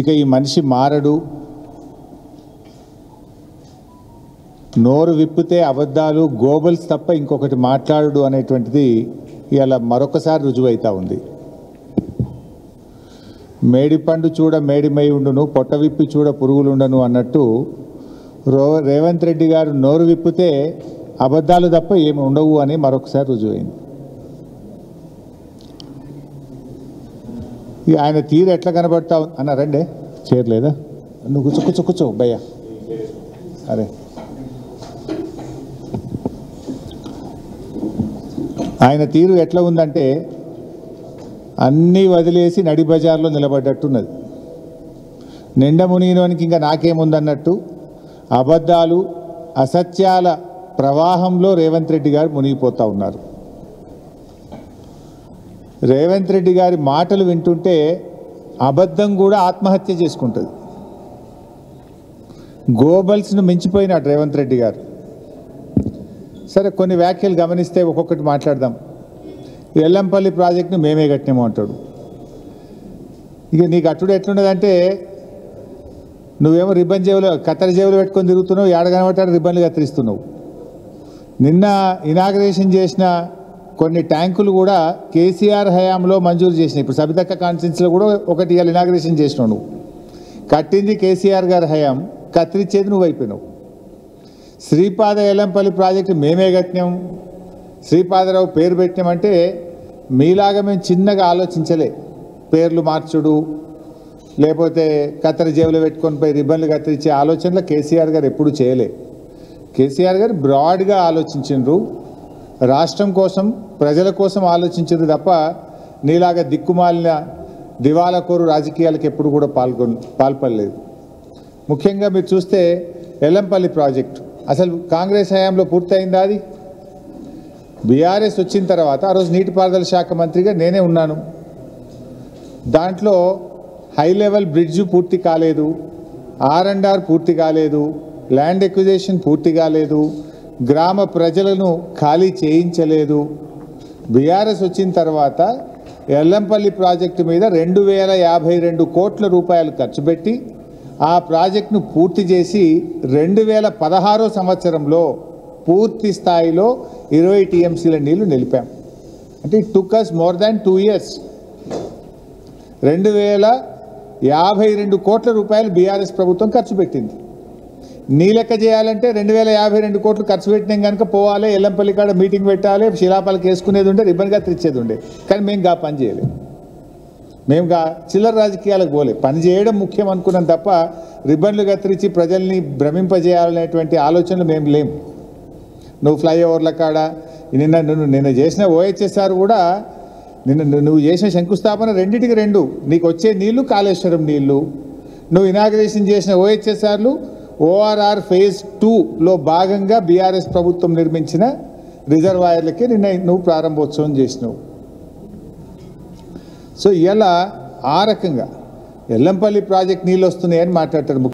ఇక ఈ మనిషి మారడు, నోరు విప్పితే అబద్ధాలు గోబల్స్ తప్ప ఇంకొకటి మాట్లాడడు అనేటువంటిది ఇలా మరొకసారి రుజువైతా ఉంది. మేడిపండు చూడ మేడిమై ఉండును, పొట్ట విప్పి చూడ పురుగులుండను అన్నట్టు రేవంత్ రెడ్డి గారు నోరు విప్పితే అబద్ధాలు తప్ప ఏమి ఉండవు అని మరొకసారి రుజువైంది. ఆయన తీరు ఎట్లా కనబడతా అన్నారండి, చేయలేదా? నువ్వు కూర్చో భయ్యా. అరే ఆయన తీరు ఎట్లా ఉందంటే అన్నీ వదిలేసి నడి బజార్లో నిలబడ్డట్టున్నది. నిండా మునిగినోనికి ఇంకా నాకేముందన్నట్టు అబద్ధాలు అసత్యాల ప్రవాహంలో రేవంత్ రెడ్డి గారు మునిగిపోతూ ఉన్నారు. రేవంత్ రెడ్డి గారి మాటలు వింటుంటే అబద్ధం కూడా ఆత్మహత్య చేసుకుంటుంది. గోబల్స్ను మించిపోయినాడు రేవంత్ రెడ్డి గారు. సరే, కొన్ని వ్యాఖ్యలు గమనిస్తే ఒక్కొక్కటి మాట్లాడదాం. ఎల్లంపల్లి ప్రాజెక్టును మేమే కట్టినాము అంటాడు. ఇక నీకు అట్టుడు ఎట్లున్నదంటే నువ్వేమో రిబ్బన్ జేబులో కత్తెర జేబులు పెట్టుకొని తిరుగుతున్నావు, ఏడగనబట్టాడు రిబ్బన్లు కత్తిరిస్తున్నావు. నిన్న ఇనాగ్రేషన్ చేసిన కొన్ని ట్యాంకులు కూడా కేసీఆర్ హయాంలో మంజూరు చేసినాయి. ఇప్పుడు సబితక్క కాన్స్టిట్యున్సీలో కూడా ఒకటి ఇవాళ ఇనాగ్రేషన్ చేసినావు. నువ్వు కట్టింది కేసీఆర్ గారి హయాం, కత్తిరించేది నువ్వు అయిపోయినావు. శ్రీపాద ఎల్లంపల్లి ప్రాజెక్టు మేమే కట్టినాం, శ్రీపాదరావు పేరు పెట్టినామంటే మీలాగా మేము చిన్నగా ఆలోచించలే. పేర్లు మార్చుడు లేకపోతే కత్తెర జేబులో పెట్టుకొని పోయి రిబ్బన్లు కత్తిరించే ఆలోచనలో కేసీఆర్ గారు ఎప్పుడు చేయలే. కేసీఆర్ గారు బ్రాడ్గా ఆలోచించిండ్రు, రాష్ట్రం కోసం ప్రజల కోసం ఆలోచించిండ్రు తప్ప నీలాగా దిక్కుమాలిన దివాలాకోరు రాజకీయాలకు ఎప్పుడు కూడా పాల్పడలేదు. ముఖ్యంగా మీరు చూస్తే ఎల్లంపల్లి ప్రాజెక్టు అసలు కాంగ్రెస్ హయాంలో పూర్తయిందా? అది బీఆర్ఎస్ వచ్చిన తర్వాత ఆ రోజు నీటిపారుదల శాఖ మంత్రిగా నేనే ఉన్నాను. దాంట్లో హై లెవెల్ బ్రిడ్జ్ పూర్తి కాలేదు, R&R పూర్తి కాలేదు, ల్యాండ్ ఎక్విజిషన్ పూర్తి కాలేదు, గ్రామ ప్రజలను ఖాళీ చేయించలేదు. బీఆర్ఎస్ వచ్చిన తర్వాత ఎల్లంపల్లి ప్రాజెక్టు మీద 2052 కోట్ల రూపాయలు ఖర్చు పెట్టి ఆ ప్రాజెక్టును పూర్తి చేసి 2016 సంవత్సరంలో పూర్తి స్థాయిలో 20 TMCల నీళ్లు నిలిపాం. అంటే it took us more than 2 years. 2052 కోట్ల రూపాయలు బీఆర్ఎస్ ప్రభుత్వం ఖర్చు పెట్టింది. నీ లెక్క చేయాలంటే 2052 కోట్లు ఖర్చు పెట్టినాం కనుక పోవాలి, ఎల్లంపల్లి కాడ మీటింగ్ పెట్టాలి, శిలాపాలకు వేసుకునేది ఉండే, రిబ్బన్గా తెచ్చేది ఉండే. కానీ మేము గా పని చేయలేము. మేము చిల్లర రాజకీయాలకు పోలే, పని చేయడం ముఖ్యం అనుకున్నాం తప్ప రిబ్బన్లు కత్తిరించి ప్రజల్ని భ్రమింపజేయాలనేటువంటి ఆలోచనలు మేము లేము. నువ్వు ఫ్లైఓవర్ల కాడ నిన్న చేసిన OHSR కూడా నువ్వు చేసిన శంకుస్థాపన రెండింటికి 2, నీకు వచ్చే నీళ్లు కాళేశ్వరం నీళ్లు, నువ్వు ఇనాగ్రేషన్ చేసిన OHSRలు ORR phase 2లో భాగంగా బీఆర్ఎస్ ప్రభుత్వం నిర్మించిన రిజర్వాయర్లకి నిన్న నువ్వు ప్రారంభోత్సవం చేసినావు. సో ఇలా ఆ రకంగా ఎల్లంపల్లి ప్రాజెక్ట్ నీళ్ళు వస్తున్నాయని మాట్లాడతారు.